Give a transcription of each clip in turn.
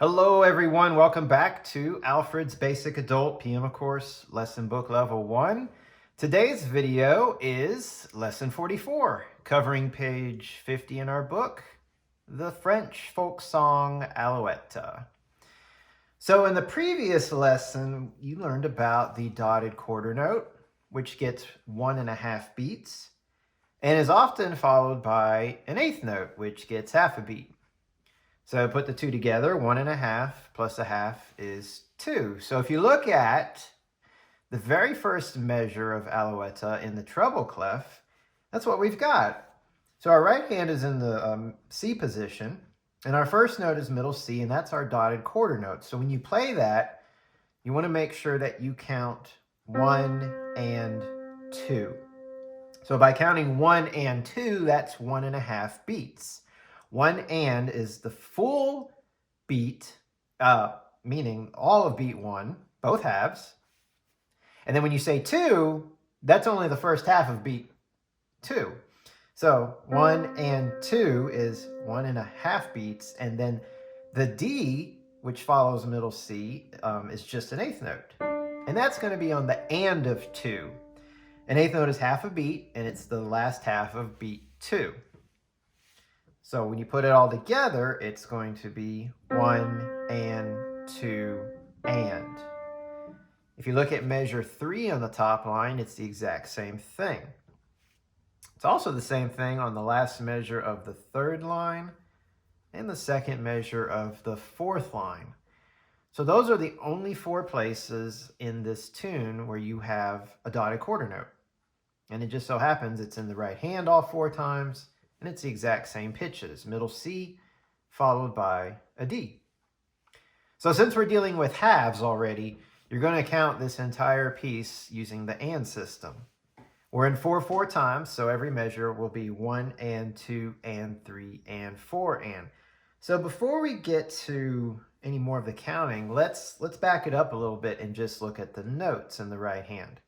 Hello everyone, welcome back to Alfred's Basic Adult Piano Course, Lesson Book Level 1. Today's video is Lesson 44, covering page 50 in our book, the French folk song Alouette. So in the previous lesson, you learned about the dotted quarter note, which gets 1.5 beats, and is often followed by an eighth note, which gets half a beat. So put the two together, 1.5 plus a half is 2. So if you look at the very first measure of Alouette in the treble clef, that's what we've got. So our right hand is in the C position, and our first note is middle C, and that's our dotted quarter note. So when you play that, you want to make sure that you count 1 and 2. So by counting 1 and 2, that's 1.5 beats. 1 and is the full beat, meaning all of beat 1, both halves. And then when you say 2, that's only the first half of beat 2. So 1 and 2 is 1.5 beats. And then the D, which follows middle C, is just an eighth note. And that's going to be on the and of 2. An eighth note is half a beat, and it's the last half of beat 2. So when you put it all together, it's going to be 1 and 2 and. If you look at measure 3 on the top line, it's the exact same thing. It's also the same thing on the last measure of the third line and the second measure of the fourth line. So those are the only 4 places in this tune where you have a dotted quarter note. And it just so happens it's in the right hand all 4 times, and it's the exact same pitches, middle C followed by a D. So since we're dealing with halves already, you're going to count this entire piece using the and system. We're in 4/4 times, so every measure will be 1 and 2 and 3 and 4 and. So before we get to any more of the counting, let's back it up a little bit and just look at the notes in the right hand.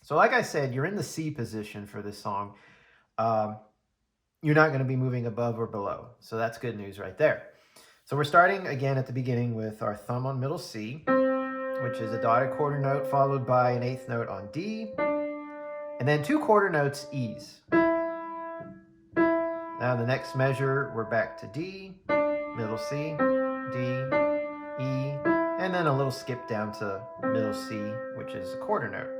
So like I said, you're in the C position for this song. You're not going to be moving above or below. So that's good news right there. So we're starting again at the beginning with our thumb on middle C, which is a dotted quarter note followed by an eighth note on D, and then 2 quarter notes E's. Now the next measure, we're back to D, middle C, D, E, and then a little skip down to middle C, which is a quarter note.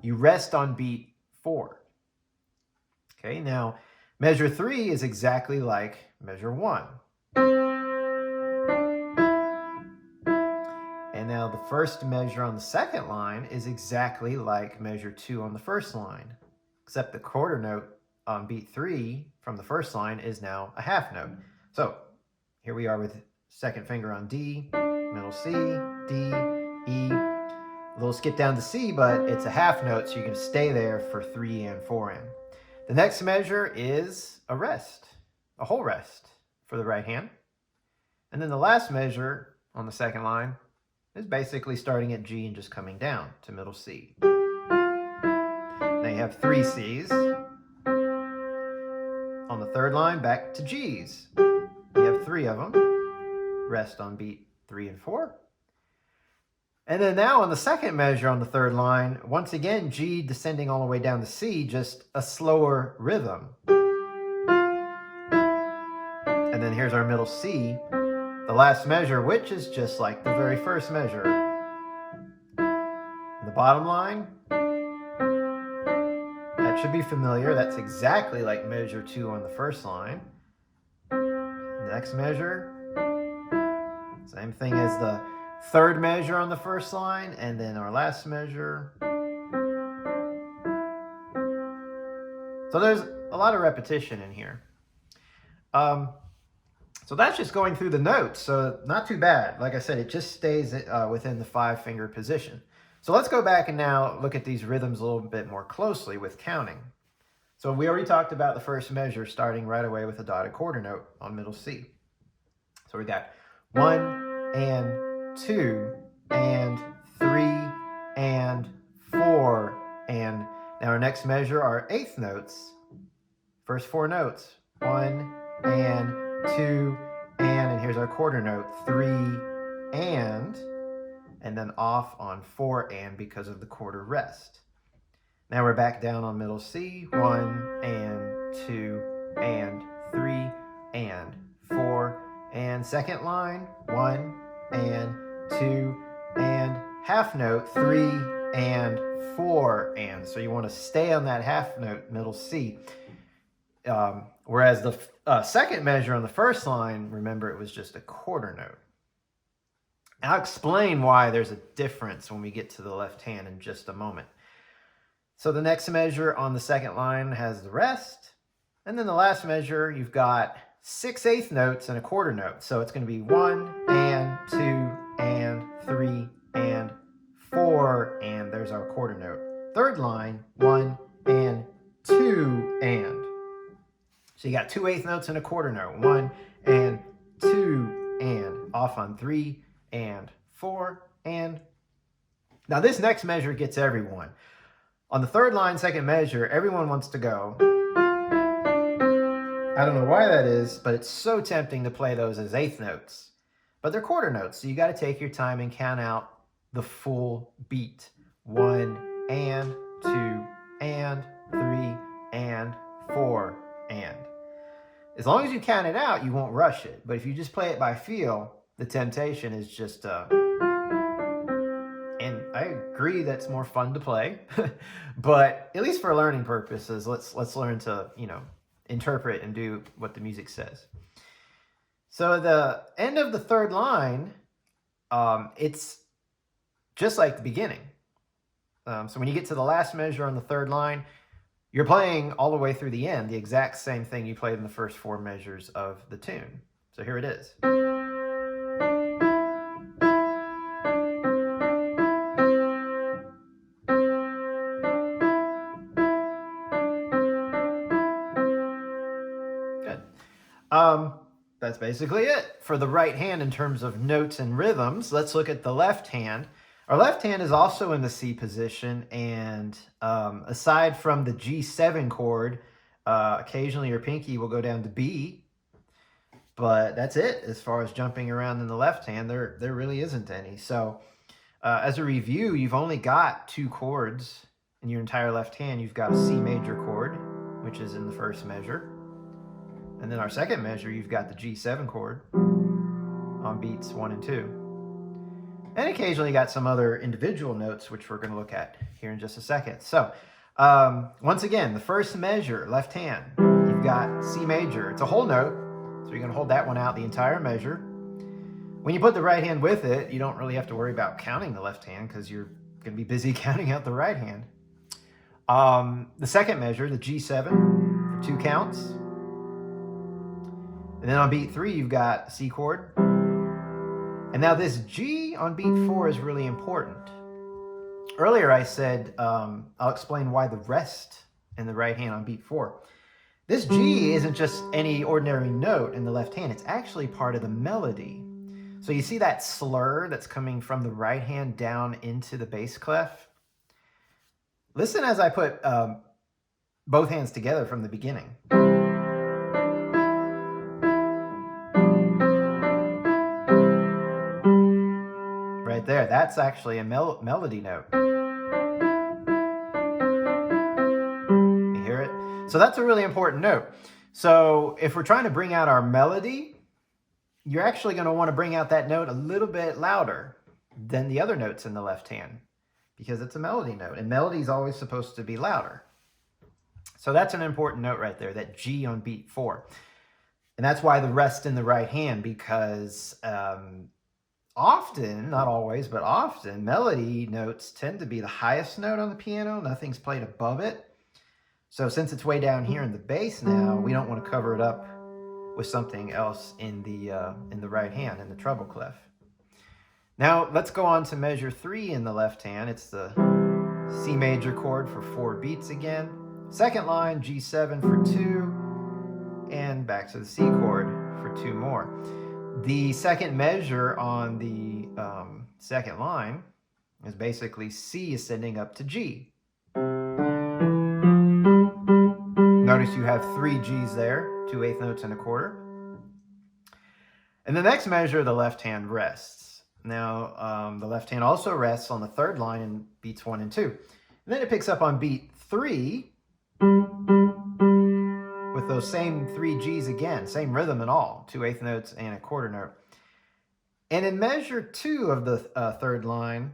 You rest on beat 4. Okay, now measure 3 is exactly like measure 1. And now the first measure on the second line is exactly like measure 2 on the first line, except the quarter note on beat 3 from the first line is now a half note. So here we are with second finger on D, middle C, D, E, a little skip down to C, but it's a half note, so you can stay there for 3 and 4 and. The next measure is a rest, a whole rest for the right hand. And then the last measure on the second line is basically starting at G and just coming down to middle C. Now you have 3 C's. On the third line, back to G's. You have 3 of them. Rest on beat 3 and 4. And then now on the second measure on the third line, once again, G descending all the way down to C, just a slower rhythm. And then here's our middle C, the last measure, which is just like the very first measure. The bottom line, that should be familiar. That's exactly like measure 2 on the first line. The next measure, same thing as the third measure on the first line, and then our last measure. So there's a lot of repetition in here. So that's just going through the notes, so not too bad. Like I said, it just stays within the 5-finger position. So let's go back and now look at these rhythms a little bit more closely with counting. So we already talked about the first measure starting right away with a dotted quarter note on middle C. So we got 1 and 2 and 3 and 4 and. Now our next measure are eighth notes. First 4 notes, 1 and 2 and here's our quarter note, 3 and then off on 4 and because of the quarter rest. Now we're back down on middle C, 1 and 2 and 3 and 4 and second line, 1 and 2 and half note, 3 and 4 and. So you want to stay on that half note, middle C. Whereas the second measure on the first line, remember it was just a quarter note. I'll explain why there's a difference when we get to the left hand in just a moment. So the next measure on the second line has the rest. And then the last measure, you've got 6/8 notes and a quarter note. So it's going to be 1 and 2 and 3 and 4 and there's our quarter note. Third line, 1 and 2 and. So you got 2/8 notes and a quarter note. 1 and 2 and. Off on 3 and 4 and. Now this next measure gets everyone. On the third line, second measure, everyone wants to go. I don't know why that is, but it's so tempting to play those as eighth notes. But they're quarter notes, so you got to take your time and count out the full beat. 1 and 2 and 3 and 4 and. As long as you count it out, you won't rush it. But if you just play it by feel, the temptation is just and I agree that's more fun to play, but at least for learning purposes, let's learn to, interpret and do what the music says. So the end of the third line, it's just like the beginning. So when you get to the last measure on the third line, you're playing all the way through the end, the exact same thing you played in the first 4 measures of the tune. So here it is. Good. That's basically it for the right hand in terms of notes and rhythms. Let's look at the left hand. Our left hand is also in the C position, and aside from the G7 chord, occasionally your pinky will go down to B, but that's it as far as jumping around in the left hand. There really isn't any. So as a review, you've only got 2 chords in your entire left hand. You've got a C major chord, which is in the first measure, and then our second measure, you've got the G7 chord on beats 1 and 2. And occasionally got some other individual notes, which we're going to look at here in just a second. So once again, the first measure, left hand, you've got C major. It's a whole note, so you're going to hold that one out the entire measure. When you put the right hand with it, you don't really have to worry about counting the left hand because you're going to be busy counting out the right hand. The second measure, the G7, for 2 counts. And then on beat 3, you've got C chord. And now this G on beat 4 is really important. Earlier I said, I'll explain why the rest in the right hand on beat 4. This G isn't just any ordinary note in the left hand, it's actually part of the melody. So you see that slur that's coming from the right hand down into the bass clef? Listen as I put both hands together from the beginning. Right there, that's actually a melody note. You hear it? So that's a really important note. So if we're trying to bring out our melody, you're actually going to want to bring out that note a little bit louder than the other notes in the left hand because it's a melody note, and melody is always supposed to be louder. So that's an important note right there, that G on beat 4. And that's why the rest in the right hand, because often, not always, but often, melody notes tend to be the highest note on the piano. Nothing's played above it. So since it's way down here in the bass now, we don't want to cover it up with something else in the right hand, in the treble clef. Now let's go on to measure 3 in the left hand. It's the C major chord for 4 beats again. Second line, G7 for 2, and back to the C chord for 2 more. The second measure on the second line is basically C ascending up to G. Notice you have 3 Gs there, 2 eighth notes and a quarter. In the next measure, the left hand rests. Now, the left hand also rests on the third line in beats 1 and 2. And then it picks up on beat 3 with those same 3 Gs again, same rhythm and all, 2 eighth notes and a quarter note. And in measure 2 of the third line,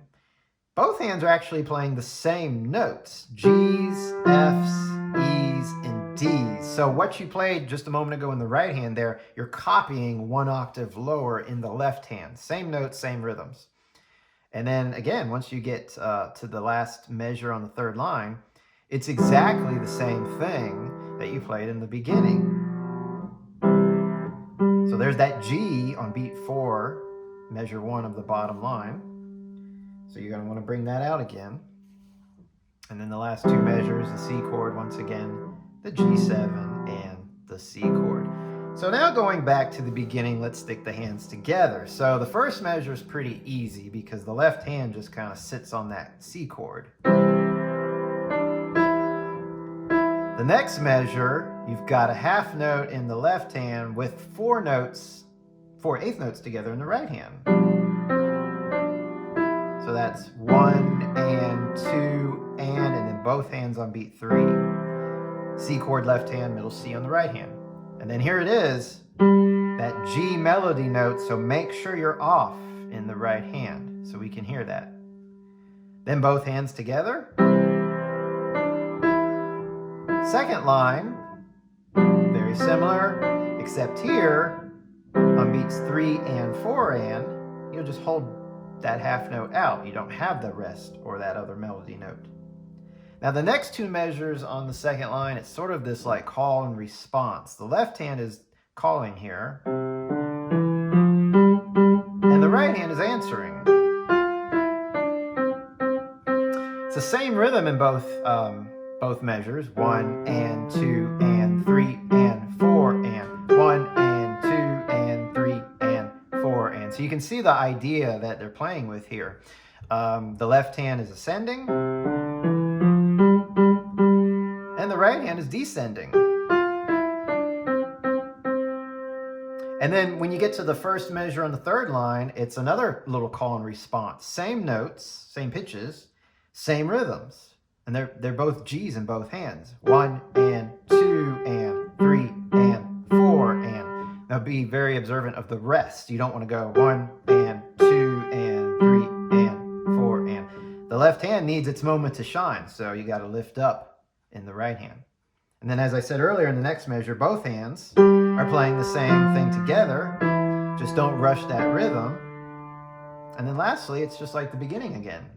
both hands are actually playing the same notes, Gs, Fs, Es, and Ds. So what you played just a moment ago in the right hand there, you're copying 1 octave lower in the left hand. Same notes, same rhythms. And then again, once you get to the last measure on the third line, it's exactly the same thing that you played in the beginning. So there's that G on beat 4, measure 1 of the bottom line. So you're going to want to bring that out again. And then the last 2 measures, the C chord once again, the G7 and the C chord. So now going back to the beginning, let's stick the hands together. So the first measure is pretty easy because the left hand just kind of sits on that C chord. The next measure, you've got a half note in the left hand with 4 eighth notes together in the right hand. So that's 1 and 2 and then both hands on beat 3. C chord left hand, middle C on the right hand. And then here it is, that G melody note, so make sure you're off in the right hand so we can hear that. Then both hands together. Second line, very similar, except here on beats 3 and 4 and, you'll just hold that half note out. You don't have the rest or that other melody note. Now the next 2 measures on the second line, it's sort of this like call and response. The left hand is calling here, and the right hand is answering. It's the same rhythm in both measures, 1 and 2 and 3 and 4 and 1 and 2 and 3 and 4 and. So you can see the idea that they're playing with here. The left hand is ascending and the right hand is descending. And then when you get to the first measure on the third line, it's another little call and response. Same notes, same pitches, same rhythms. And they're both G's in both hands. 1 and 2 and 3 and 4 and. Now be very observant of the rest. You don't want to go 1 and 2 and 3 and 4 and. The left hand needs its moment to shine, so you got to lift up in the right hand. And then as I said earlier in the next measure, both hands are playing the same thing together. Just don't rush that rhythm. And then lastly, it's just like the beginning again.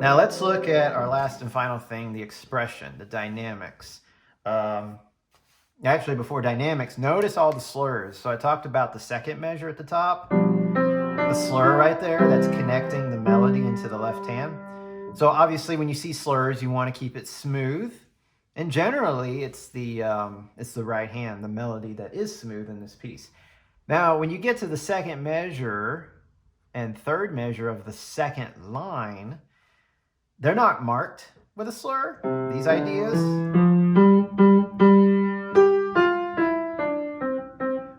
Now let's look at our last and final thing, the expression, the dynamics. Actually, before dynamics, notice all the slurs. So I talked about the second measure at the top, the slur right there that's connecting the melody into the left hand. So obviously when you see slurs, you want to keep it smooth. And generally it's the right hand, the melody that is smooth in this piece. Now, when you get to the second measure and third measure of the second line, they're not marked with a slur, these ideas.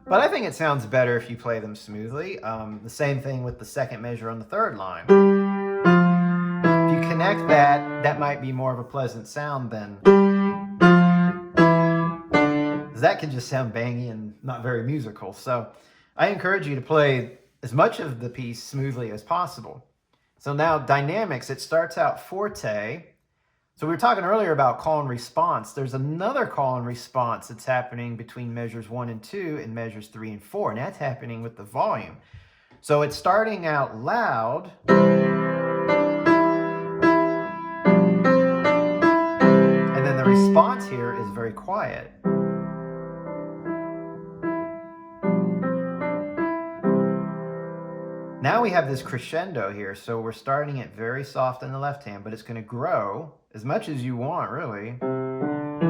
But I think it sounds better if you play them smoothly. The same thing with the second measure on the third line. If you connect that might be more of a pleasant sound than... that can just sound bangy and not very musical. So I encourage you to play as much of the piece smoothly as possible. So now dynamics, it starts out forte. So we were talking earlier about call and response. There's another call and response that's happening between measures 1 and 2 and measures 3 and 4, and that's happening with the volume. So it's starting out loud, and then the response here is very quiet. Now we have this crescendo here, so we're starting it very soft in the left hand, but it's going to grow as much as you want, really. And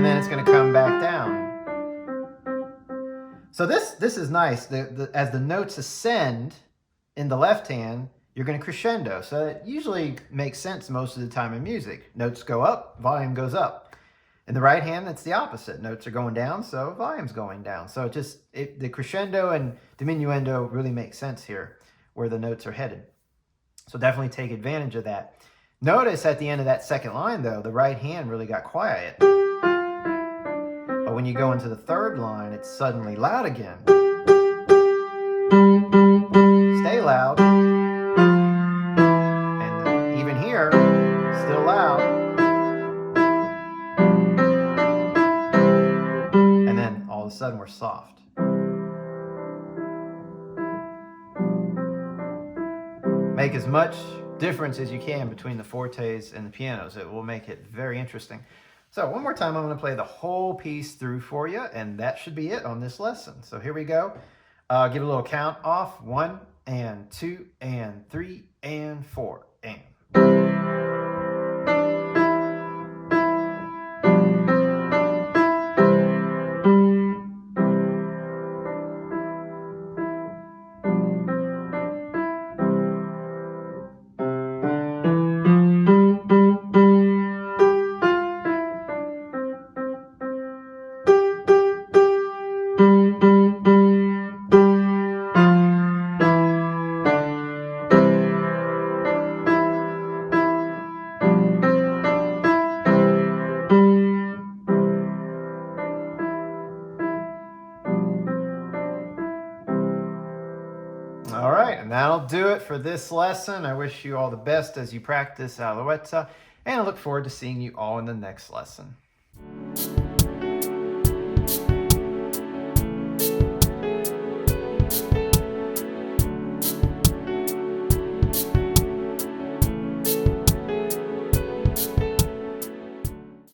then it's going to come back down. So this is nice. As the notes ascend in the left hand, you're going to crescendo. So it usually makes sense most of the time in music. Notes go up, volume goes up. In the right hand, it's the opposite. Notes are going down, so volume's going down. So the crescendo and diminuendo really make sense here, where the notes are headed. So definitely take advantage of that. Notice at the end of that second line, though, the right hand really got quiet. But when you go into the third line, it's suddenly loud again. Stay loud. And even here, still loud. And then all of a sudden, we're soft. Make as much difference as you can between the fortes and the pianos. It will make it very interesting. So one more time, I'm going to play the whole piece through for you, and that should be it on this lesson. So here we go. Give a little count off. 1 and 2 and 3 and 4 and. All right, and that'll do it for this lesson. I wish you all the best as you practice Alouette, and I look forward to seeing you all in the next lesson.